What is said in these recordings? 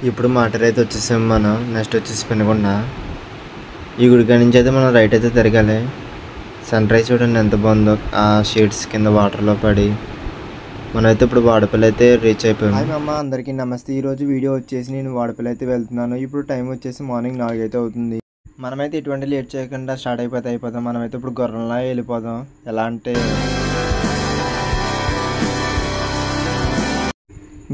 ఇప్పుడు మాటరైతే వచ్చేసాం మనం. నెక్స్ట్ వచ్చేసి పెనుగొండ. ఈ గుడి కాడి నుంచి అయితే మనం రైట్ అయితే తిరగాలి. సన్ రైజ్ చూడండి ఎంత బాగుందో, ఆ షేడ్స్ కింద వాటర్లో పడి. మనమైతే ఇప్పుడు వాడపల్లి అయితే రీచ్ అయిపోయాం. హాయ్ అమ్మ, అందరికీ నమస్తే. ఈరోజు వీడియో వచ్చేసి నేను వాడపల్లి అయితే వెళ్తున్నాను. ఇప్పుడు టైం వచ్చేసి మార్నింగ్ 4 అయితే అవుతుంది. మనమైతే ఎటువంటి లేట్ చేయకుండా స్టార్ట్ అయిపోతాం. మనమైతే ఇప్పుడు గుర్రంలా వెళ్ళిపోదాం. ఎలా అంటే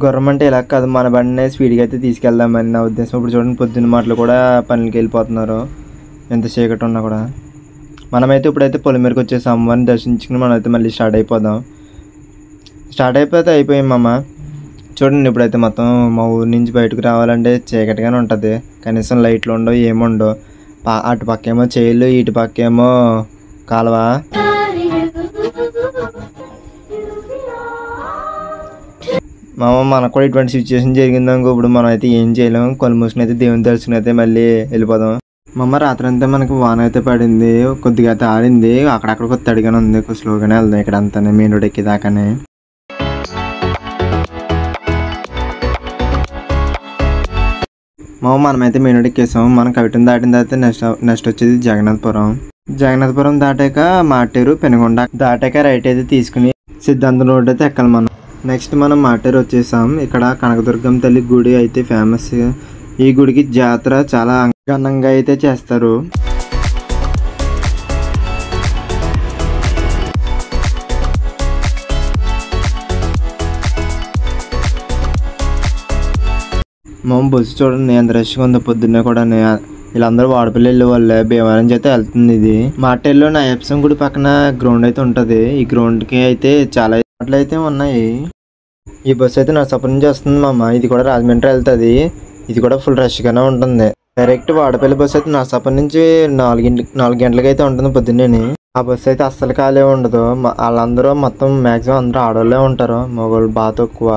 గుర్రం అంటే ఇలా కాదు, మన బండినే స్పీడ్గా అయితే తీసుకెళ్దామని నా ఉద్దేశం. ఇప్పుడు చూడండి, పొద్దున్న మాటలు కూడా పనులకి వెళ్ళిపోతున్నారు ఎంత చీకటి ఉన్నా కూడా. మనమైతే ఇప్పుడైతే పొలిమేరకు వచ్చేసాం. అమ్మని దర్శించుకుని మనమైతే మళ్ళీ స్టార్ట్ అయిపోతే అయిపోయామమ్మ. చూడండి, ఇప్పుడైతే మొత్తం మా ఊరి నుంచి బయటకు రావాలంటే చీకటిగానే ఉంటుంది. కనీసం లైట్లు ఉండవు, ఏముండవు. అటు పక్కేమో చేయిలు, ఇటు పక్కేమో కాలువ. మనకు కూడా ఇటువంటి సిచ్యువేషన్ జరిగిందనుకో, ఇప్పుడు మనం అయితే ఏం చేయలేము. కళ్ళు మూసుకుని అయితే దేవుని దర్శనం అయితే మళ్ళీ వెళ్ళిపోదాం. రాత్రి అంతా మనకు వాన అయితే పడింది, కొద్దిగా అయితే ఆరింది. అక్కడక్కడ కొద్ది తడిగానే ఉంది, స్లోగానే వెళ్దాం ఇక్కడ అంతానే మెయిన్ రోడ్ ఎక్కేదాకానే. మనమైతే మెయిన్ రోడ్ ఎక్కేసాం. మనం కవిటం దాటిన తర్వాత నెక్స్ట్ వచ్చేది జగన్నాథపురం దాటాక మాటేరు, పెనుగొండ దాటాక రైట్ అయితే తీసుకుని సిద్ధాంతం రోడ్ అయితే ఎక్కాలి మనం. నెక్స్ట్ మనం మాటేరు వచ్చేసాం. ఇక్కడ కనకదుర్గం తల్లి గుడి అయితే ఫేమస్. ఈ గుడికి జాతర చాలా ఘనంగా అయితే చేస్తారు. బస్సు చూడండి ఎంత రష్గా ఉందో. పొద్దున్నే కూడా వీళ్ళందరూ వాడపల్లి వెళ్ళే వాళ్ళే. భీమవరం అయితే వెళ్తుంది ఇది. మాటేరులో నా ఎప్సం గుడి పక్కన గ్రౌండ్ అయితే ఉంటుంది. ఈ గ్రౌండ్కి అయితే చాలా ఆటలు అయితే ఉన్నాయి. ఈ బస్సు అయితే నర్సాపురం నుంచి వస్తుంది మామ. ఇది కూడా రాజమండ్రి వెళ్తుంది. ఇది కూడా ఫుల్ రష్గానే ఉంటుంది. డైరెక్ట్ వాడపల్లి బస్సు అయితే నర్సాపురం నుంచి 4 గంటలకి అయితే ఉంటుంది పొద్దున్నే. ఆ బస్సు అయితే అస్సలు ఖాళీ ఉండదు. వాళ్ళందరూ మొత్తం మ్యాక్సిమం అందరూ ఆడవాళ్ళే ఉంటారు, మగవాళ్ళు బాగా తక్కువ.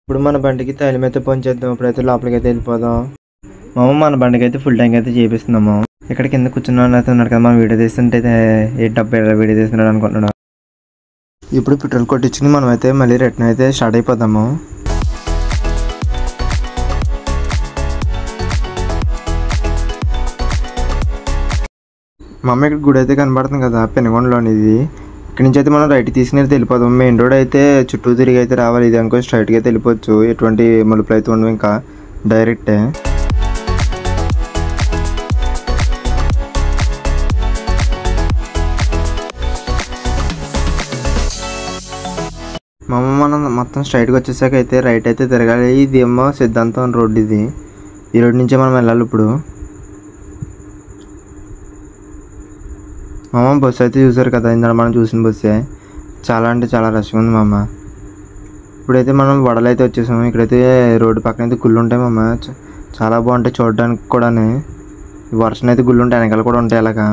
ఇప్పుడు మన బండికి తైలం అయితే పొంచేద్దాం. ఇప్పుడైతే లోపలికి అయితే వెళ్ళిపోదాం. మన బండికి అయితే ఫుల్ ట్యాంక్ అయితే చేపిస్తున్నాము. ఇక్కడ కింద కూర్చున్నాను అయితే ఉన్నాడు కదా, మనం వీడియో తీస్తుంటే ఏ డబ్బా వీడియో తీస్తున్నాడు అనుకుంటున్నాడు. ఇప్పుడు పెట్రోల్ కొట్టించుకుని మనం అయితే మళ్ళీ రిటర్న్ అయితే స్టార్ట్ అయిపోతాము. ఇక్కడ గుడి అయితే కనబడుతుంది కదా, పెనుగొండలోని. ఇది ఇక్కడ నుంచి అయితే మనం రైట్ తీసుకుని అయితే వెళ్ళిపోదాం. మెయిన్ రోడ్ అయితే చుట్టూ తిరిగి అయితే రావాలి. ఇది అనుకో స్ట్రైట్గా అయితే వెళ్ళిపోవచ్చు. ఎటువంటి మలుపులు అయితే ఉండవు, ఇంకా డైరెక్టే. మనం మొత్తం స్ట్రైట్గా వచ్చేసాక అయితే రైట్ అయితే తిరగాలి. ఇది ఏమో సిద్ధాంతం రోడ్. ఇది ఈ రోడ్ నుంచే మనం వెళ్ళాలి. ఇప్పుడు బస్సు అయితే చూసారు కదా, ఇందాక మనం చూసిన బస్సే. చాలా అంటే చాలా రష్గా ఉంది మామ. ఇప్పుడైతే మనం వడలు అయితే వచ్చేసాము. ఇక్కడైతే రోడ్డు పక్కన అయితే గుళ్ళు ఉంటాయి మామ. చాలా బాగుంటాయి చూడడానికి కూడా. వర్షం అయితే గుళ్ళు ఉంటాయి, వెనకాల కూడా ఉంటాయి అలాగా.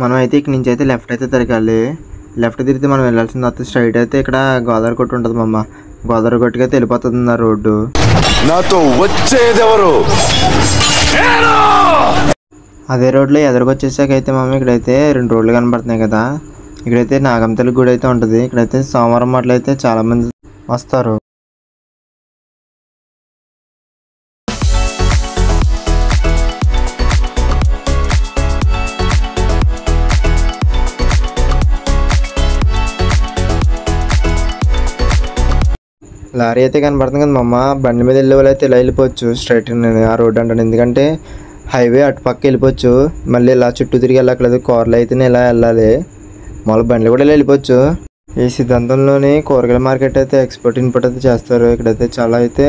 మనం అయితే ఇక్కడ నుంచి అయితే లెఫ్ట్ అయితే తిరగాలి. లెఫ్ట్ తిరిగితే మనం వెళ్ళాల్సిన తర్వాత స్ట్రైట్ అయితే ఇక్కడ గోదావరి కొట్టు ఉంటుంది మామ. గోదావరి కొట్టుకి అయితే వెళ్ళిపోతుంది ఆ రోడ్డు. నాతో వచ్చేదెవరు? అదే రోడ్లో ఎదురుకొచ్చేసాక అయితే ఇక్కడైతే 2 రోడ్లు కనబడుతున్నాయి కదా. ఇక్కడైతే నాగంతల్లి గుడి అయితే ఉంటుంది. ఇక్కడైతే సోమవారం మాటలు అయితే చాలా మంది వస్తారు. లారీ అయితే కనబడుతుంది కదా మమ్మ. బండి మీద వెళ్ళే వాళ్ళు అయితే ఇలా వెళ్ళిపోవచ్చు స్ట్రైట్ ఆ రోడ్ అంటాను. ఎందుకంటే హైవే అటు పక్క వెళ్ళిపోవచ్చు. మళ్ళీ ఇలా చుట్టూ తిరిగి వెళ్ళక్కలేదు. కార్లు అయితేనే ఇలా వెళ్ళాలి. మళ్ళీ బండ్లు కూడా ఇలా వెళ్ళిపోవచ్చు. ఈ సిద్ధాంతంలోని కూరగాయల మార్కెట్ అయితే ఎక్స్పోర్ట్ ఇంపోర్ట్ అయితే చేస్తారు. ఇక్కడైతే చాలా అయితే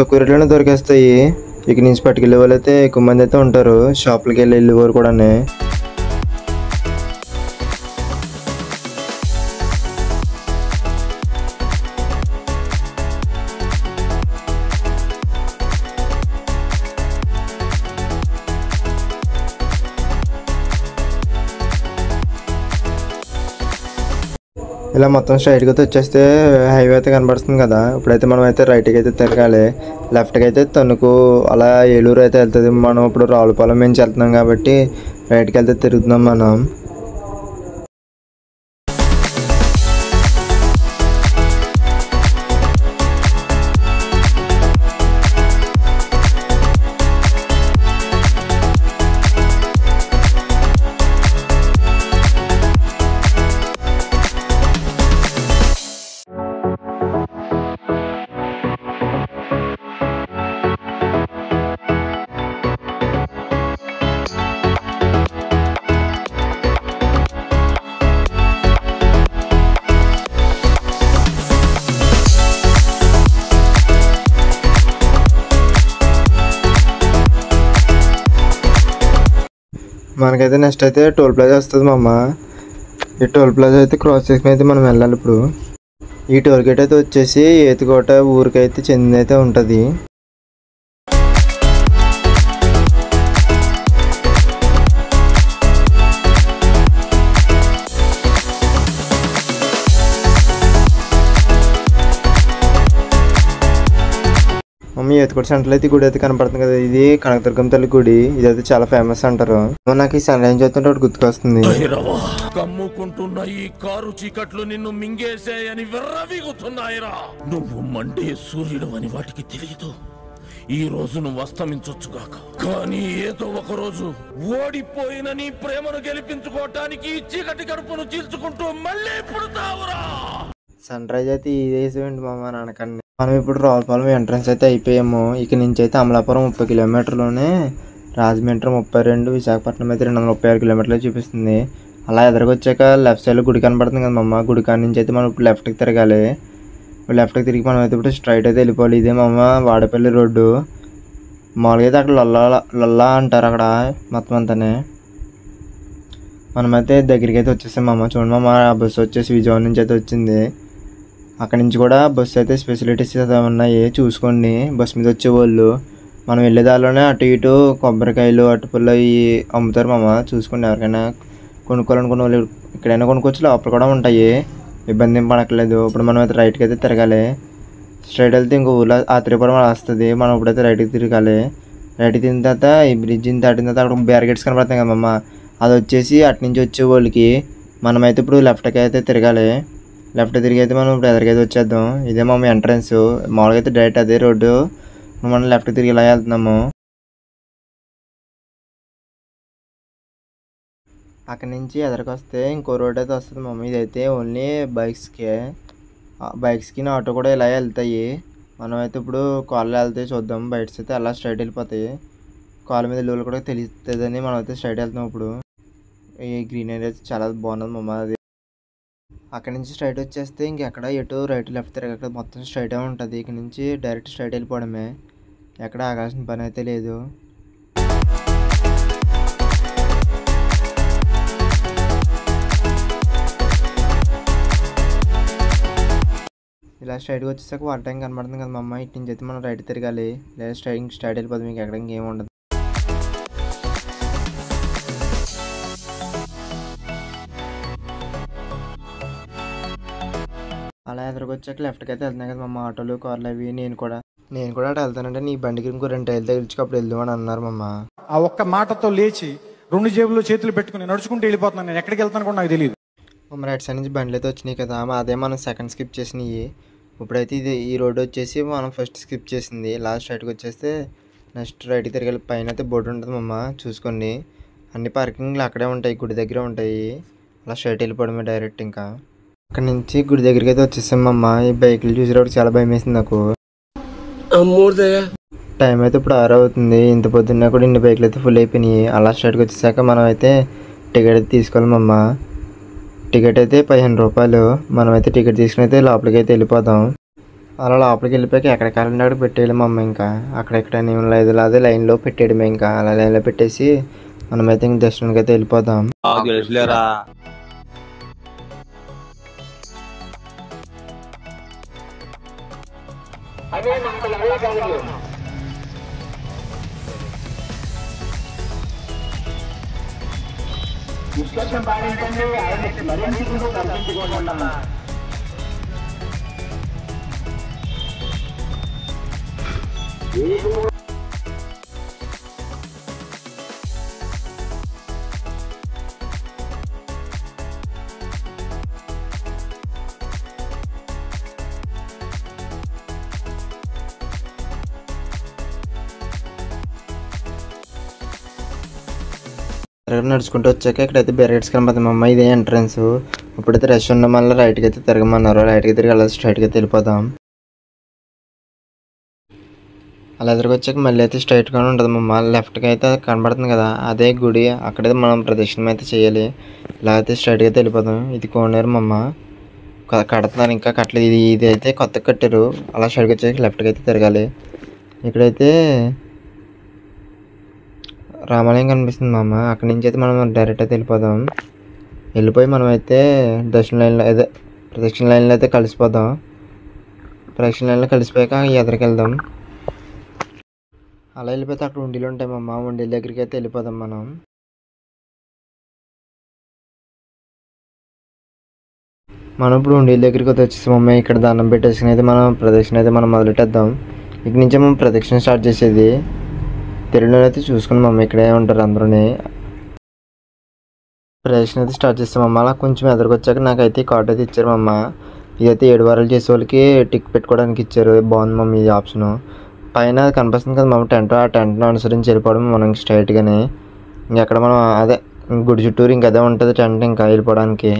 తక్కువ రేట్లోనే దొరికేస్తాయి. ఇక్కడ నుంచి పట్టుకెళ్ళే వాళ్ళు అయితే ఎక్కువ మంది అయితే ఉంటారు. షాపులకి వెళ్ళేవారు కూడా. ఇలా మొత్తం స్ట్రైట్గా వచ్చేస్తే హైవే అయితే కనబడుతుంది కదా. ఇప్పుడైతే మనం అయితే రైట్కి అయితే తిరగాలి. లెఫ్ట్కి అయితే తణుకు అలా ఏలూరు అయితే వెళ్తుంది. మనం ఇప్పుడు రావులపాలెం నుంచి వెళ్తున్నాం కాబట్టి రైట్కి వెళ్తే తిరుగుతున్నాం మనం. మనకైతే నెక్స్ట్ అయితే టోల్ ప్లాజా వస్తుంది మామ. ఈ టోల్ ప్లాజా అయితే క్రాస్ చేసుకుని అయితే మనం వెళ్ళాలి. ఇప్పుడు ఈ టోల్ గేట్ అయితే వచ్చేసి ఏతుకోట ఊరికైతే చెందినైతే ఉంటుంది. మమ్మీ ఏతుకోట సెంటర్లో అయితే గుడి అయితే కనపడుతుంది కదా. ఇది కనకదుర్గం తల్లి గుడి. ఇదైతే చాలా ఫేమస్ అంటారు. నాకు ఈ సన్ రైజ్ చూస్తుంటే ఒకటి గుర్తుకొస్తుంది. కమ్ముకుంటున్న ఈ కారు చీకట్లు నిన్ను మింగేసాయని విర్రవీగుతున్నాయిరా. నువ్వు మండే సూర్యుడు అని వాటికి తెలియదు. ఈ రోజు నువ్వు అస్తమించొచ్చుగాక, కానీ ఏదో ఒక రోజు ఓడిపోయిన నీ ప్రేమను గెలిపించుకోవటానికి చీకటి గడుపును చీల్చుకుంటూ మళ్ళీ పుడతావురా. సన్ రైజ్ అయితే ఇదేసేయండి మామ నాన్నకండి. మనం ఇప్పుడు రావులపాలెం ఎంట్రన్స్ అయితే అయిపోయాము. ఇక నుంచి అయితే అమలాపురం 30 కిలోమీటర్లోనే, రాజమండ్రి 32, విశాఖపట్నం అయితే 236 కిలోమీటర్లు చూపిస్తుంది. అలా ఎదురుకొచ్చాక లెఫ్ట్ సైడ్లో గుడి కనబడుతుంది కదా మమ్మ. గుడి కాడ నుంచి అయితే మనం ఇప్పుడు లెఫ్ట్కి తిరగాలి. లెఫ్ట్కి తిరిగి మనం అయితే ఇప్పుడు స్ట్రైట్ అయితే వెళ్ళిపోవాలి. ఇదే మమ్మ వాడపల్లి రోడ్డు. మామూలుగా అయితే అక్కడ లొల్లా అంటారు అక్కడ మొత్తం అంతానే. మనమైతే దగ్గరికి అయితే వచ్చేసాం మమ్మ. చూడండి మమ్మ, ఆ బస్సు వచ్చేసి విజయవాడ నుంచి అయితే వచ్చింది. అక్కడి నుంచి కూడా బస్సు అయితే ఫెసిలిటీస్ అయితే ఉన్నాయి, చూసుకోండి. బస్సు మీద వచ్చేవాళ్ళు మనం వెళ్ళే దారిలోనే అటు ఇటు కొబ్బరికాయలు అటుపుల్లో ఇవి అమ్ముతారు మామ. చూసుకోండి, ఎవరికైనా కొనుక్కోవాలనుకున్న వాళ్ళు ఇక్కడైనా కొనుక్కోవచ్చు, లోపల కూడా ఉంటాయి, ఇబ్బంది ఏం పడక్కర్లేదు. ఇప్పుడు మనం అయితే రైట్కి అయితే తిరగాలి. స్ట్రైట్ వెళ్తే ఇంకో ఊళ్ళో ఆత్రేయపురం వస్తుంది. మనం ఇప్పుడైతే రైట్కి తిరగాలి. రైట్కి తిరిగిన తర్వాత ఈ బ్రిడ్జిని దాటిన తర్వాత అక్కడ బ్యారికేడ్స్ కనబడతాయి కదమ్మ. అది వచ్చేసి అటు నుంచి వచ్చే వాళ్ళకి. మనమైతే ఇప్పుడు లెఫ్ట్కి అయితే తిరగాలి. లెఫ్ట్ తిరిగి అయితే మనం ఇప్పుడు ఎదురుకైతే వచ్చేద్దాం. ఇదే మా ఎంట్రన్స్. మామూలుగా అయితే డైరెక్ట్ అదే రోడ్డు. మనం లెఫ్ట్ తిరిగి ఇలా వెళ్తున్నాము. అక్కడి నుంచి ఎదురుకొస్తే ఇంకో రోడ్ అయితే వస్తుంది మమ్మీ. ఇదైతే ఓన్లీ బైక్స్కి ఆటో కూడా ఇలా వెళ్తాయి. మనం అయితే ఇప్పుడు కాళ్ళు వెళ్తే చూద్దాం. బైక్స్ అయితే అలా స్ట్రైట్ వెళ్ళిపోతాయి. కాళ్ళ మీద లోలు కూడా తెలుస్తుందని మనం అయితే స్ట్రైట్ వెళ్తున్నాం. ఇప్పుడు ఈ గ్రీన్ ఏరియా చాలా బాగున్నది మమ్మ. అది అక్కడి నుంచి స్ట్రైట్ వచ్చేస్తే ఇంకెక్కడ ఎటు రైట్ లెఫ్ట్ తిరగక మొత్తం స్ట్రైటే ఉంటుంది. ఇక్కడ నుంచి డైరెక్ట్ స్ట్రైట్ వెళ్ళిపోవడమే, ఎక్కడ ఆగాల్సిన పని అయితే లేదు. ఇలా స్ట్రైట్గా వచ్చేసాక వాటర్ ట్యాంక్ కనబడుతుంది కదా మా అమ్మ. ఇటు నుంచి అయితే మనం రైట్ తిరగాలి, లేదా స్ట్రైట్ వెళ్ళిపోతుంది. మీకు ఎక్కడ ఇంకేం ఉండదు. అలా ఎదురుకొచ్చాక లెఫ్ట్కి అయితే వెళ్తున్నాయి కదా మా ఆటోలు కార్లు అవి. నేను కూడా అటు వెళ్తానంటే నీ బండికి ఇంకో 2 టైర్లు తగిలించుకప్పుడు వెళ్దాం అని అన్నారు మమ్మ. ఆ ఒక్క మాటతో లేచి 2 జేబుల్లో చేతులు పెట్టుకుని నడుచుకుంటూ వెళ్ళిపోతున్నాను. నేను ఎక్కడికి వెళ్తాను కూడా నాకు తెలియదు. మమ్మ రైట్ సైడ్ నుంచి బండ్లు అయితే వచ్చినాయి కదా, అదే మనం సెకండ్ స్కిప్ చేసినాయి. ఇప్పుడైతే ఈ రోడ్డు వచ్చేసి మనం ఫస్ట్ స్కిప్ చేసింది. లాస్ట్ రైట్కి వచ్చేస్తే నెక్స్ట్ రైట్కి తిరిగి పైన అయితే బోర్డు ఉంటుంది మమ్మ, చూసుకోండి. అన్ని పార్కింగ్లు అక్కడే ఉంటాయి, గుడి దగ్గరే ఉంటాయి. అలా స్ట్రైట్ వెళ్ళిపోవడమే డైరెక్ట్. ఇంకా అక్కడ నుంచి గుడి దగ్గరికి అయితే వచ్చేసామమ్మ. ఈ బైకులు చూసేటప్పుడు చాలా భయం వేసింది నాకు. టైం అయితే ఇప్పుడు 6 అవుతుంది. ఇంత పొద్దున్న కూడా ఇన్ని బైకులు అయితే ఫుల్ అయిపోయినాయి. అలా స్ట్రైట్కి వచ్చేసాక మనం అయితే టికెట్ అయితే తీసుకోవాలమ్మా. టికెట్ అయితే 15 రూపాయలు. మనమైతే టికెట్ తీసుకుని అయితే లోపలికి అయితే వెళ్ళిపోదాం. అలా లోపలికి వెళ్ళిపోయాక ఎక్కడికి వెళ్ళండి అక్కడ పెట్టేయలేమమ్మ. ఇంకా అక్కడెక్కడ ఏం లేదు, అదే లైన్లో పెట్టేయడమే. ఇంకా అలా లైన్లో పెట్టేసి మనమైతే ఇంక దర్శనానికి అయితే వెళ్ళిపోదాం. విశ్వాసం పాటించండి, ఆయన్ని స్మరించుకుంటూ దర్శించుకోండి. నడుచుకుంటూ వచ్చాక ఇక్కడైతే బ్యారికేడ్స్ కనపడుతుంది మా అమ్మ. ఇదే ఎంట్రన్స్. ఇప్పుడైతే రష్ ఉండడం వల్ల రైట్కి అయితే తిరగమన్నారు. రైట్కి తిరిగి అలా స్ట్రైట్గా అయితే వెళ్ళిపోదాం. అలా ఎదురుకొచ్చాక మళ్ళీ అయితే స్ట్రైట్గానే ఉంటుంది మా అమ్మ. లెఫ్ట్కి అయితే కనబడుతుంది కదా, అదే గుడి. అక్కడైతే మనం ప్రదక్షిణం అయితే చేయాలి. ఇలా అయితే స్ట్రైట్గా అయితే వెళ్ళిపోదాం. ఇది కోనేరు మా అమ్మ. కడుతున్నారు, ఇంకా కట్టలేదు. ఇది అయితే కొత్తగా కట్టారు. అలా స్ట్రైట్గా వచ్చాక లెఫ్ట్కి అయితే తిరగాలి. ఇక్కడైతే రామాలయం కనిపిస్తుంది మా అమ్మ. అక్కడి నుంచి అయితే మనం డైరెక్ట్ అయితే వెళ్ళిపోదాం. వెళ్ళిపోయి మనమైతే దర్శన లైన్లో అదే ప్రదక్షిణ లైన్లో అయితే కలిసిపోదాం. ప్రదక్షిణ లైన్లో కలిసిపోయాక ఎదురుకి వెళ్దాం. అలా వెళ్ళిపోతే అక్కడ ఉండీలు ఉంటాయి మా అమ్మ. ఉండీల దగ్గరికి అయితే వెళ్ళిపోదాం మనం. ఇప్పుడు ఉండీల దగ్గరికి అయితే వచ్చేసి మమ్మీ ఇక్కడ దండం పెట్టేసుకుని అయితే మనం ప్రదక్షిణ అయితే మనం మొదలెట్టేద్దాం. ఇక్కడి నుంచే మనం ప్రదక్షిణ స్టార్ట్ చేసేది. తెలుగులో అయితే చూసుకుని మమ్మీ ఇక్కడే ఉంటారు అందరూని. ప్రదక్షిణ అయితే స్టార్ట్ చేస్తాం అమ్మ. అలా కొంచెం ఎదురుకొచ్చాక నాకైతే కార్డు అయితే ఇచ్చారు మమ్మ. ఇదైతే 7 వారాలు చేసే వాళ్ళకి టిక్ పెట్టుకోవడానికి ఇచ్చారు. బాగుంది మమ్మీ ఇది ఆప్షను. పైన కనిపిస్తుంది కదా మమ్మీ టెంట్, ఆ టెంట్ను అనుసరించి వెళ్ళిపోవడం మనం స్ట్రైట్గానే. ఇంకెక్కడ మనం అదే గుడి చుట్టూరు ఇంక అదే ఉంటుంది టెంట్ ఇంకా వెళ్ళిపోవడానికి.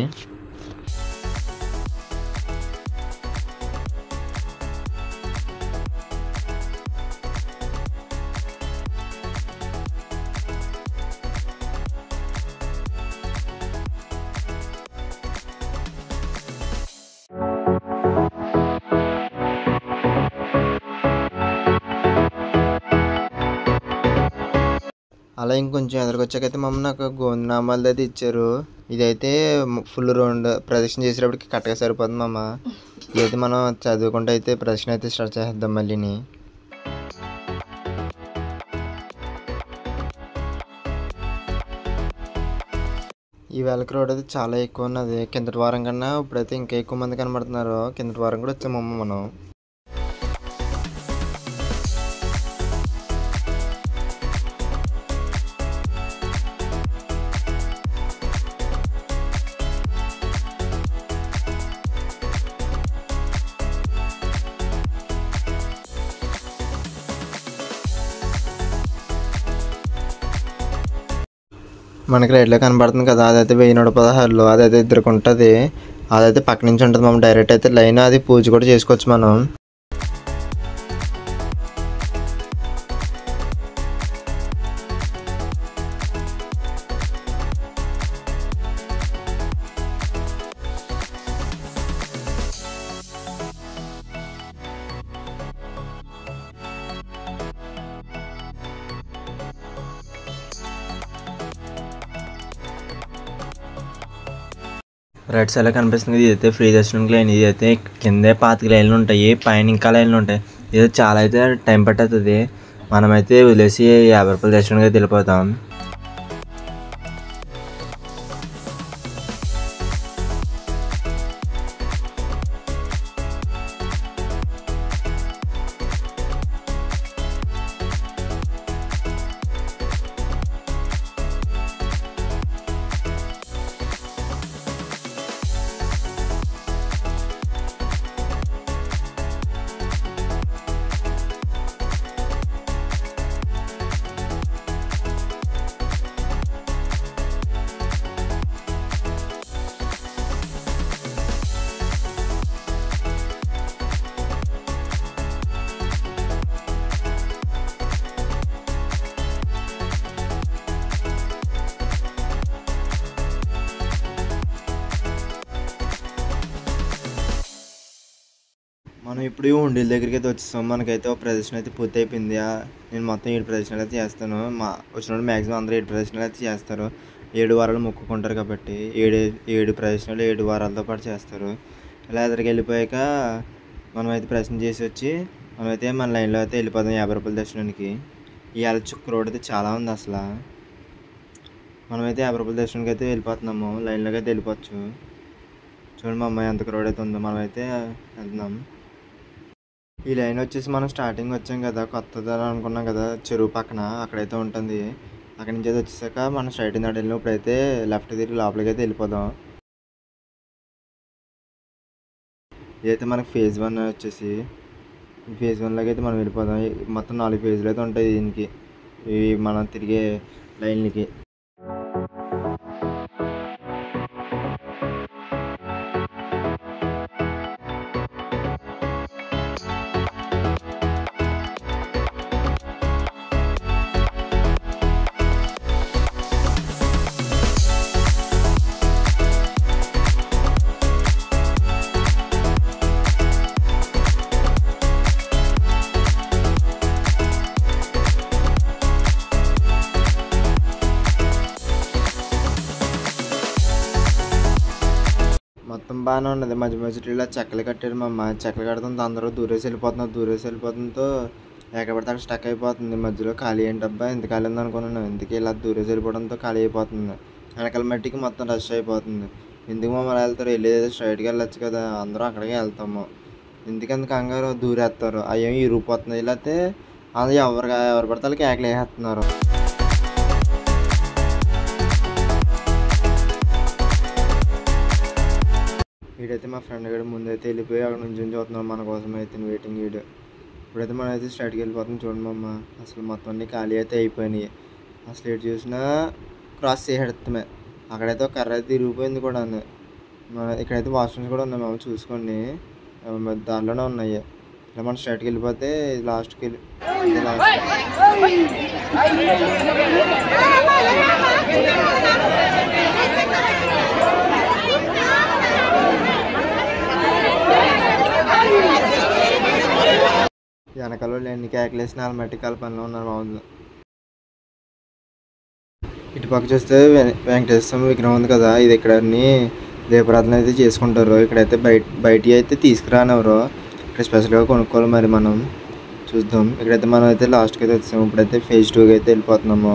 అలా ఇంకొంచెం ఎదురుకొచ్చాకైతే మమ్మల్ని నాకు గోవిందనామాలది అయితే ఇచ్చారు. ఇదైతే ఫుల్ రౌండ్ ప్రదక్షిణ చేసేటప్పటికి కరెక్ట్గా సరిపోతుంది అమ్మ. ఇదైతే మనం చదువుకుంటూ అయితే ప్రదక్షిణ అయితే స్టార్ట్ చేద్దాం మళ్ళీని. ఈ వేళకి రోడ్ అయితే చాలా ఎక్కువ ఉన్నది. కిందటి వారం కన్నా ఇప్పుడైతే ఇంకా ఎక్కువ మంది కనబడుతున్నారు. కిందటి వారం కూడా వచ్చామమ్మ మనం. మనకి రైట్లో కనబడుతుంది కదా, అదైతే 1116లో అదైతే ఇద్దరికి ఉంటుంది. అదైతే పక్క నుంచి ఉంటుంది మనం డైరెక్ట్ అయితే లైన్ అది పూజ కూడా చేసుకోవచ్చు మనం. రైట్ సైడ్లో కనిపిస్తుంది. ఇదైతే ఫ్రీ దర్శనంకి లైన్. ఇదైతే కిందే 25 లైన్లు ఉంటాయి, పైన ఇంకా లైన్లు ఉంటాయి. ఇది చాలా అయితే టైం పట్టేస్తుంది. మనమైతే వదిలేసి 50 రూపాయల దర్శనంకి అయితే వెళ్ళిపోతాం. మనం ఇప్పుడు ఉండీల దగ్గరికి అయితే వచ్చేస్తాం. మనకైతే ఒక ప్రదర్శన అయితే పూర్తి అయిపోయింది. నేను మొత్తం 7 ప్రదర్శనలు అయితే చేస్తాను. వచ్చినప్పుడు మ్యాక్సిమం అందరూ 7 ప్రదర్శనలు అయితే చేస్తారు. 7 వారాలు మొక్కుకుంటారు కాబట్టి 7 ప్రదర్శనలు 7 వారాలతో పాటు చేస్తారు. ఇలా ఎదురుకి వెళ్ళిపోయాక మనమైతే ప్రదర్శన చేసి వచ్చి మనమైతే మన లైన్లో అయితే వెళ్ళిపోతాం 50 రూపాయల దర్శనానికి. ఈ చుక్క రోడ్ అయితే చాలా ఉంది అసలు. మనమైతే 50 రూపాయల దర్శనానికి అయితే వెళ్ళిపోతున్నాము. లైన్లోకి అయితే వెళ్ళిపోవచ్చు. చూడండి మా అమ్మాయి ఎంత క్రౌడ్ అయితే ఉందో. మనమైతే వెళ్తున్నాం. ఈ లైన్ వచ్చేసి మనం స్టార్టింగ్ వచ్చాం కదా, కొత్తదని అనుకున్నాం కదా, చెరువు పక్కన అక్కడైతే ఉంటుంది. అక్కడి నుంచి అయితే వచ్చేసాక మనం స్ట్రైట్ నడు వెళ్ళినప్పుడు అయితే లెఫ్ట్ తిరిగి లోపలికి అయితే వెళ్ళిపోదాం. ఇదైతే మనకి ఫేజ్ 1 వచ్చేసి. ఈ ఫేజ్ 1లోకి అయితే మనం వెళ్ళిపోదాం. మొత్తం 4 ఫేజ్లు అయితే ఉంటాయి దీనికి, ఈ మనం తిరిగే లైన్లకి. మొత్తం బాగానే ఉన్నది. మధ్య మధ్యలో ఇలా చెక్కలు కట్టాడు మా అమ్మ. చెక్కలు కడుతుందో అందరూ దూరేసి వెళ్ళిపోతుందో ఎక్కడ పడితే అక్కడ స్టక్ అయిపోతుంది. మధ్యలో ఖాళీ ఏంటబ్బా ఎంత ఖాళీ ఉంది అనుకున్నాను. ఎందుకు ఇలా దూరేసి వెళ్ళిపోవడంతో ఖాళీ అయిపోతుంది. వెనకాల మట్టికి మొత్తం రష్ అయిపోతుంది. ఎందుకు మమ్మల్ని వెళ్తారు, వెళ్ళేది స్ట్రైట్గా వెళ్ళొచ్చు కదా, అందరూ అక్కడికే వెళ్తాము. ఎందుకంత కంగారు దూరేస్తారు. అవేమి ఇరిగిపోతున్నాయి. లేకపోతే అది ఎవరు పడితే వాళ్ళకి కేకలు వేసేస్తున్నారు. వీడైతే మా ఫ్రెండ్ గడు ముందైతే వెళ్ళిపోయి అక్కడ నుంచి చూస్తున్నాం మన కోసం అయితే వెయిటింగ్ వీడు. ఇప్పుడైతే మనం అయితే స్ట్రైట్కి వెళ్ళిపోతాం. చూడండి అమ్మ, అసలు మొత్తం అన్ని ఖాళీ అయితే అయిపోయినాయి. అసలు ఎటు చూసినా క్రాస్ చేసేడమే. అక్కడైతే ఒక కర్ర అయితే ఇరిగిపోయింది కూడా. ఇక్కడైతే వాష్రూమ్స్ కూడా ఉన్నాయి. మేము చూసుకోండి, దానిలోనే ఉన్నాయి. ఇలా మనం స్ట్రైట్కి వెళ్ళిపోతే లాస్ట్కి వెళ్ళి వెనకాల ఎన్ని కేకలేసిన వాళ్ళ మట్టి పనిలో ఉన్నారు బాగుంది. ఇటుపక్క చూస్తే వెంకటేశ్వర స్వామి విగ్రహం ఉంది కదా, ఇది ఇక్కడ అన్ని దీపారాధన అయితే చేసుకుంటారు. ఇక్కడైతే బయట అయితే తీసుకురానివ్వరు. ఇక్కడ స్పెషల్గా కొనుక్కోవాలి. మరి మనం చూద్దాం. ఇక్కడైతే మనం అయితే లాస్ట్కి అయితే వచ్చాము. ఇప్పుడైతే ఫేజ్ 2కి అయితే వెళ్ళిపోతున్నాము.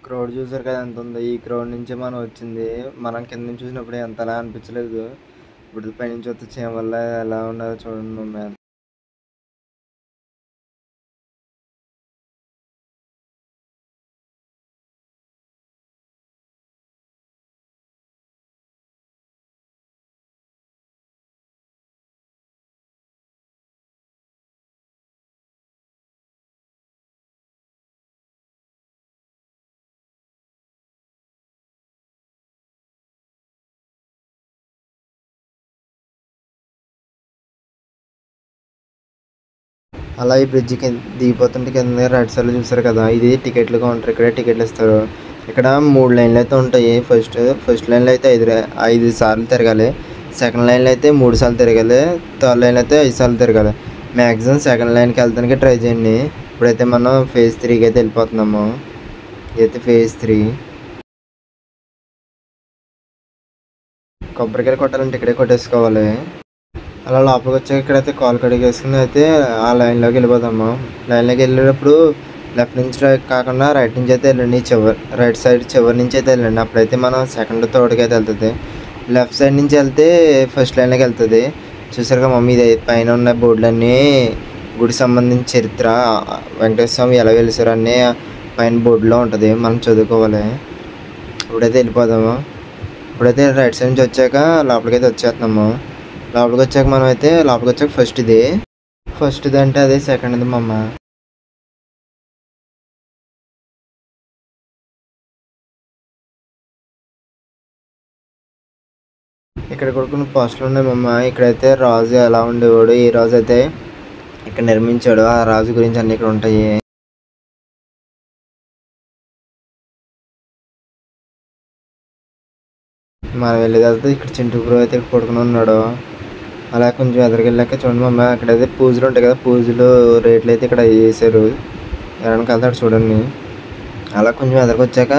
క్రౌడ్ చూసారు కదా ఎంత ఉందో. ఈ క్రౌడ్ నుంచే మనం వచ్చింది. మనం కింద నుంచి చూసినప్పుడు ఎంతలా అనిపించలేదు. ఇప్పుడు పైనుంచి వచ్చే వల్ల ఎలా ఉన్నదో చూడండి మమ్మీ. అలా ఈ బ్రిడ్జికి దిగిపోతుంటే కింద రైట్ సైడ్లో చూస్తారు కదా, ఇది టికెట్లు కౌంటర్. ఇక్కడే టికెట్లు ఇస్తారు. ఇక్కడ 3 లైన్లు అయితే ఉంటాయి. ఫస్ట్ లైన్లో అయితే 5 సార్లు తిరగాలి. సెకండ్ లైన్లో అయితే 3 సార్లు తిరగాలి. థర్డ్ లైన్లో అయితే 5 సార్లు తిరగాలి. మ్యాక్సిమం సెకండ్ లైన్కి వెళ్తానికి ట్రై చేయండి. ఇప్పుడైతే మనం ఫేజ్ 3కి అయితే వెళ్ళిపోతున్నాము. ఇదైతే ఫేజ్ 3. కొబ్బరికాయలు కొట్టాలంటే ఇక్కడే కొట్టేసుకోవాలి. అలా లోపలికి వచ్చాక ఇక్కడైతే కాల్ కడిగేసుకుని అయితే ఆ లైన్లోకి వెళ్ళిపోదాము. లైన్లోకి వెళ్ళేటప్పుడు లెఫ్ట్ నుంచి రైట్ కాకుండా రైట్ నుంచి అయితే వెళ్ళండి. రైట్ సైడ్ చివరి నుంచి అయితే వెళ్ళండి. అప్పుడైతే మనం సెకండ్ థర్డ్కి అయితే వెళ్తుంది. లెఫ్ట్ సైడ్ నుంచి వెళ్తే ఫస్ట్ లైన్లోకి వెళ్తుంది. చూసారుగా మమ్మీ, ఇది పైన ఉన్న బోర్డులన్నీ గుడి సంబంధించిన చరిత్ర, వెంకటేశ్వర స్వామి ఎలా వెలిసారు అన్నీ పైన బోర్డులో ఉంటుంది, మనం చదువుకోవాలి. ఇప్పుడైతే వెళ్ళిపోదాము. ఇప్పుడైతే రైట్ సైడ్ నుంచి వచ్చాక లోపలికి అయితే వచ్చేస్తున్నాము. లోపలికి వచ్చాక మనం అయితే లోపలికి వచ్చాక ఫస్ట్ది అంటే అదే సెకండ్ది మమ్మ. ఇక్కడ కూడా కొన్ని పోస్టులు ఉన్నాయి మమ్మ. ఇక్కడైతే రాజు ఎలా ఉండేవాడు, ఈ రాజు అయితే ఇక్కడ నిర్మించాడు, ఆ రాజు గురించి అన్ని ఇక్కడ ఉంటాయి. మనం వెళ్ళేదంతా ఇక్కడ చింటూ బ్రో అయితే ఇక్కడ పడుకుని ఉన్నాడు. అలా కొంచెం ఎదురుకెళ్ళాక చూడండి మమ్మ, అక్కడైతే పూజలు ఉంటాయి కదా, పూజలు రేట్లు అయితే ఇక్కడ వేసారు. ఎవరైనా వెళ్తాడు చూడండి. అలా కొంచెం ఎదురుకు వచ్చాక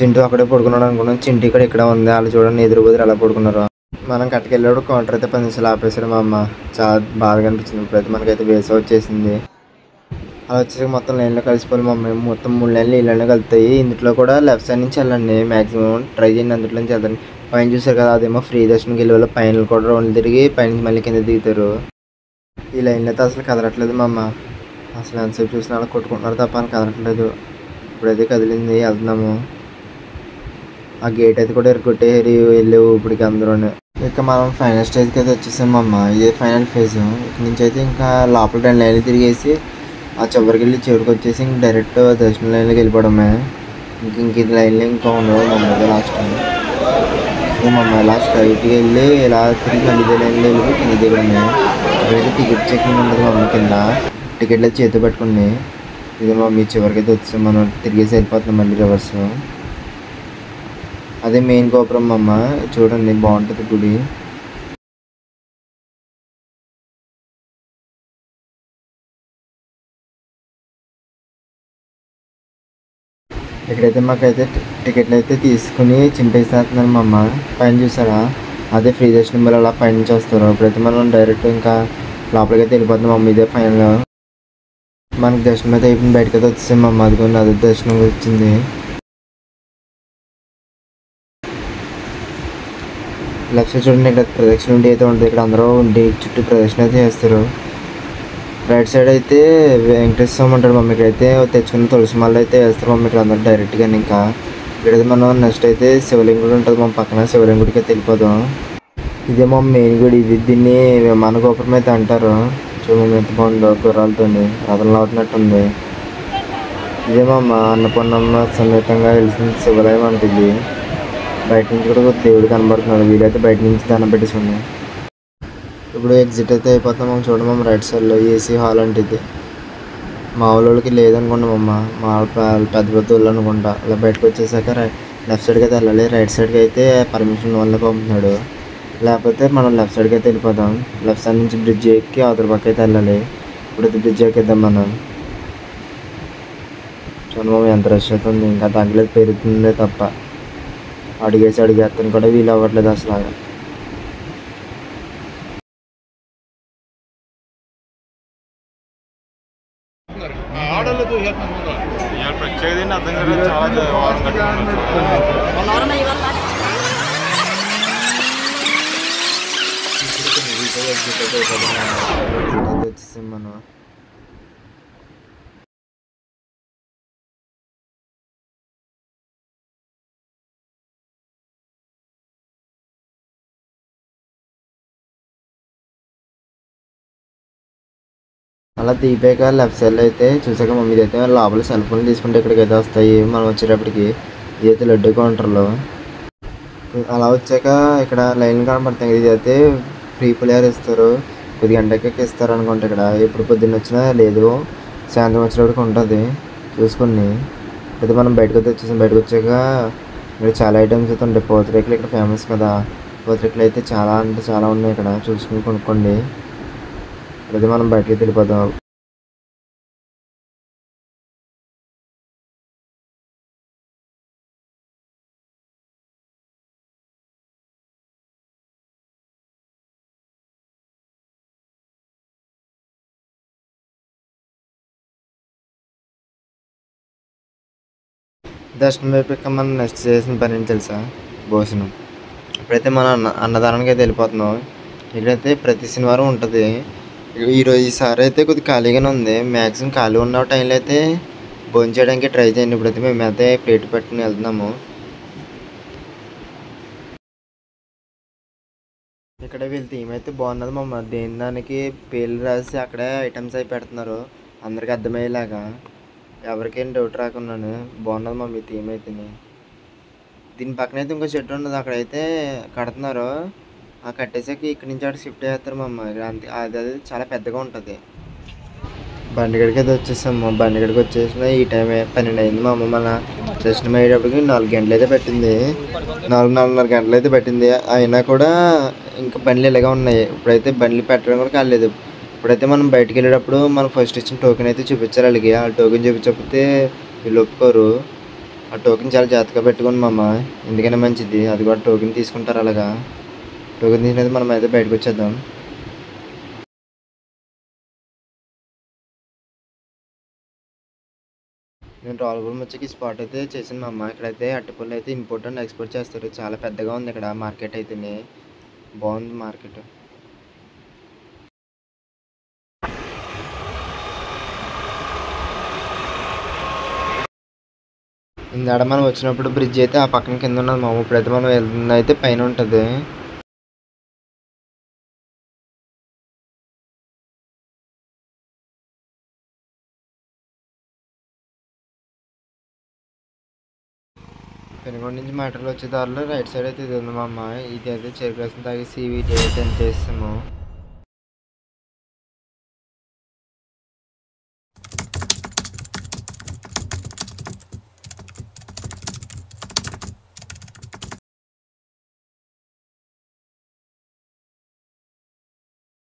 చింటూ అక్కడే పడుకున్నాడు అనుకున్నాను. చింటూ ఇక్కడ ఉంది. వాళ్ళు చూడండి ఎదురు బదురు ఎలా పడుకున్నారు. మనం కట్టుకెళ్ళాడు కౌంటర్ అయితే 10 నిమిషాలు ఆపేసాడు మా అమ్మ. చాలా బాగా అనిపించింది. ఇప్పుడైతే మనకైతే వేస వచ్చేసింది. అలా వచ్చేసి మొత్తం లైన్లో కలిసిపోయి మమ్మీ, మొత్తం 3 లైన్లు ఈ లైన్లో కలుపుతాయి. ఇందులో కూడా లెఫ్ట్ సైడ్ నుంచి వెళ్ళండి, మ్యాక్సిమం ట్రై చేయండి అందులో నుంచి వెళ్తాను. పైన చూసారు కదా, అదేమో ఫ్రీ దర్శనంకి వెళ్ళే వాళ్ళు పైన కూడా రౌండ్ తిరిగి పైన మళ్ళీ కింద దిగుతారు. ఈ లైన్లో అయితే అసలు కదలట్లేదు మా అమ్మ. అసలు ఎంతసేపు చూసినా అలా కొట్టుకుంటున్నారు తప్ప అని కదలట్లేదు. ఇప్పుడైతే కదిలింది, వెళ్తున్నాము. ఆ గేట్ అయితే కూడా ఎరగొట్టేరి వెళ్ళేవు ఇప్పటికి అందరూ. ఇక మనం ఫైనల్ స్టేజ్కి అయితే వచ్చేసాం అమ్మ. ఇదే ఫైనల్ ఫేజ్. ఇక్కడ నుంచి అయితే ఇంకా లోపల 2 లైన్లు తిరిగేసి ఆ చివరికి వెళ్ళి చివరికి వచ్చేసి ఇంక డైరెక్ట్ దర్శన లైన్లోకి వెళ్ళిపోవడమే. ఇంక ఇది లైన్లో ఇంకా ఉండవు మమ్మల్ని లాస్ట్ టైం. సో మమ్మల్ని ఇలా స్ట్రైట్గా వెళ్ళి ఇలా తిరిగి మళ్ళీ ఇదే లైన్లో వెళ్ళి కింద దిగడమే. ఇక్కడైతే టికెట్ చెకింగ్ ఉండదు మమ్మీ, కింద టికెట్లు అయితే చేతి పెట్టుకుని ఇది మమ్మీ చివరికి అయితే వచ్చాం. మనం తిరిగేసి వెళ్ళిపోతున్నాం మళ్ళీ రివర్స్. అదే మెయిన్ గోపురం అమ్మ, చూడండి బాగుంటుంది గుడి. ఇక్కడైతే మాకైతే టికెట్లు అయితే తీసుకుని చింపేసేస్తున్నారు మా అమ్మ. పైన చూసారా, అదే ఫ్రీ దర్శనం వల్ల అలా పైన నుంచి వస్తారు. ఇప్పుడైతే మనం డైరెక్ట్ ఇంకా లోపలికి అయితే వెళ్ళిపోతున్నాం మమ్మీ. ఇదే ఫైనల్. మనకి దర్శనం అయితే అయిపోయింది, బయటకు అయితే వచ్చేసాం మా అమ్మ. అదిగోండి అదే దర్శనం వచ్చింది. లెఫ్ట్ సైడ్ చూడండి, ఇక్కడ ప్రదక్షిణ ఉండి అయితే ఉంటుంది. ఇక్కడ అందరూ ఉండి చుట్టూ ప్రదక్షిణ అయితే చేస్తారు. రైట్ సైడ్ అయితే వెంకటేశ్వర స్వామి ఉంటాడు మమ్మీ. ఇక్కడైతే తెచ్చుకున్న తులసి మాల అయితే వేస్తారు మమ్మీ ఇక్కడ అందరూ డైరెక్ట్గా. ఇంకా ఇక్కడైతే మనం నెక్స్ట్ అయితే శివలింగుడు ఉంటుంది మా పక్కన, శివలింగుడికి అయితే వెళ్ళిపోదాం. ఇదే మా మెయిన్ గుడి. దీన్ని విమాన గోపురం అయితే అంటారు. చూడండి ఎంత బాగుందో, గుర్రాలతో రథంలో అవుతున్నట్టుంది. ఇదే మా అన్నపూర్ణమ్మ సమేతంగా వెలిసిన శివాలయం అంటుంది. బయట నుంచి కూడా దేవుడు కనబడుతున్నాడు. వీలైతే బయట నుంచి దండం పెట్టేసుకున్నాం. ఇప్పుడు ఎగ్జిట్ అయితే అయిపోతాం మనం. చూడమమ్మ రైట్ సైడ్లో ఏసీ హాల్ అంటే ఇది మామూలు వాళ్ళకి లేదనుకుంటాం అమ్మ, మా పెద్ద పెద్ద వాళ్ళు అనుకుంటా. అలా బయటకు వచ్చేసాక లెఫ్ట్ సైడ్కి అయితే వెళ్ళాలి. రైట్ సైడ్కి అయితే పర్మిషన్ వల్ల పంపుతున్నాడు, లేకపోతే మనం లెఫ్ట్ సైడ్కి అయితే వెళ్ళిపోదాం. లెఫ్ట్ సైడ్ నుంచి బ్రిడ్జ్ ఎక్కి అవతల పక్క అయితే వెళ్ళాలి. ఇప్పుడైతే బ్రిడ్జ్ ఎక్కిద్దాం మనం. చూడమమ్మ ఎంత రష్ అవుతుంది, ఇంకా తగ్గలేదు, పెరుగుతుందే తప్ప అడిగేస్తాను కూడా వీలు అవ్వట్లేదు అసలు. ప్రత్యేకత అర్థం కాదు, చాలా వారం వచ్చేసాం మనం. అలా తీపాక లెఫ్ట్ సైడ్లో అయితే చూసాక మమ్మీ అయితే లోపల సెల్ ఫోన్ తీసుకుంటే ఇక్కడికి అయితే వస్తాయి. మనం వచ్చేటప్పటికి ఇదైతే లడ్డు కౌంటర్లో. అలా వచ్చాక ఇక్కడ లైన్ కనబడతాయి. ఇది అయితే ఫ్రీ పులిహార ఇస్తారు, 10 గంటలకి ఇస్తారు అనుకుంటా. ఇక్కడ ఎప్పుడు పొద్దున్న వచ్చినా లేదు, సాయంత్రం వచ్చేటప్పటికి ఉంటుంది, చూసుకుని. అయితే మనం బయటకు అయితే వచ్చేసాం. బయటకు వచ్చాక ఇక్కడ చాలా ఐటమ్స్ అయితే ఉంటాయి. పూతరేకులు ఇక్కడ ఫేమస్ కదా, పూతరేకులు అయితే చాలా అంటే చాలా ఉన్నాయి ఇక్కడ, చూసుకుని కొనుక్కోండి. అయితే మనం బయటకి వెళ్ళిపోదాం. దర్శనం అయిపోయాక మనం నెక్స్ట్ చేసిన పని ఏంటి తెలుసా? భోజనం. ఇప్పుడైతే మనం అన్నదానానికి అయితే వెళ్ళిపోతున్నాం. ఇక్కడైతే ప్రతి శనివారం ఉంటుంది. ఈసారి అయితే కొద్దిగా ఖాళీగానే ఉంది. మ్యాక్సిమం ఖాళీ ఉన్న టైంలో అయితే భోజనం చేయడానికి ట్రై చేయండి. ఇప్పుడైతే మేమైతే ప్లేట్ పెట్టుకుని వెళ్తున్నాము. ఇక్కడ వీళ్ళ థీమ్ అయితే బాగున్నది మమ్మ. దేని దానికి పేర్లు రాసి అక్కడే ఐటమ్స్ అవి పెడుతున్నారు అందరికి అర్థమయ్యేలాగా. ఎవరికేం డౌట్ రాకున్నాను. బాగున్నది మమ్మీ థీమ్ అయితే. దీని పక్కన అయితే ఇంకో షెడ్ ఉన్నది, అక్కడైతే కడుతున్నారు. ఆ కట్టేసాక ఇక్కడి నుంచి అక్కడ షిఫ్ట్ చేస్తారు మమ్మ. అంతే, అది చాలా పెద్దగా ఉంటుంది. బండిగడికి అయితే వచ్చేసాము. బండిగడికి వచ్చేసిన ఈ టైం 12 అయింది మా అమ్మ. మన దర్శనం అయ్యేటప్పటికి 4 గంటలు అయితే పెట్టింది. 4-4:30 గంటలు అయితే పెట్టింది. అయినా కూడా ఇంకా బండ్లు ఇలాగే ఉన్నాయి. ఇప్పుడైతే బండ్లు పెట్టడం కూడా కాలేదు. ఇప్పుడైతే మనం బయటికి వెళ్ళేటప్పుడు మనం ఫస్ట్ ఇచ్చిన టోకెన్ అయితే చూపించాలి వాళ్ళకి. ఆ టోకెన్ చూపించకపోతే వీళ్ళు ఒప్పుకోరు. ఆ టోకెన్ చాలా జాగ్రత్తగా పెట్టుకోండి మా అమ్మ, ఎందుకైనా మంచిది. అది కూడా టోకెన్ తీసుకుంటారు. అలాగా టోకెన్ తీసుకునేది మనం అయితే బయటకు వచ్చేద్దాం. నేను రావులగూడెం వచ్చి స్పాట్ అయితే చేసాను మా అమ్మ. ఇక్కడైతే అరటిపళ్ళు అయితే ఇంపోర్ట్ అండ్ ఎక్స్పోర్ట్ చేస్తారు. చాలా పెద్దగా ఉంది ఇక్కడ మార్కెట్ అయితేనే. బాగుంది మార్కెట్. ఇందాడ మనం వచ్చినప్పుడు బ్రిడ్జ్ అయితే ఆ పక్కన కింద ఉన్నది మా అమ్మ. ఇప్పుడైతే మనం వెళ్తుంది అయితే పైన ఉంటుంది. పెనుగొండ నుంచి మెట్రోలో వచ్చే దారిలో రైట్ సైడ్ అయితే ఇది ఉంది మా అమ్మ. ఇది అయితే చెరుకు రసం తాగేసి వీటి అయితే చేస్తాము.